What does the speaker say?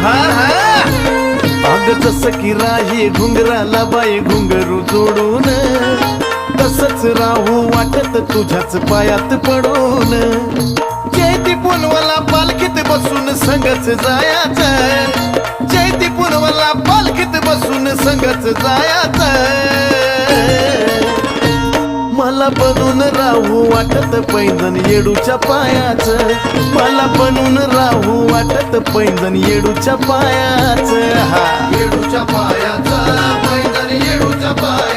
हा हा अग जसं की राही घुंगराला बाई घुंगरू जोडून तसंच राहू वाटत तुझ्याच पायात पडून जयती पुनवला पालखीत बसून संगच जायाचं जयती पुनवला पालखीत बसून संगच जायाचं मला बनून राहू वाटत पैंजण येडूच्या पायाचं मला बनून राहू वाटत पैंजण येडूच्या पायाचं हा येडूच्या पायाचं पैंजण येडूच्या पायाचं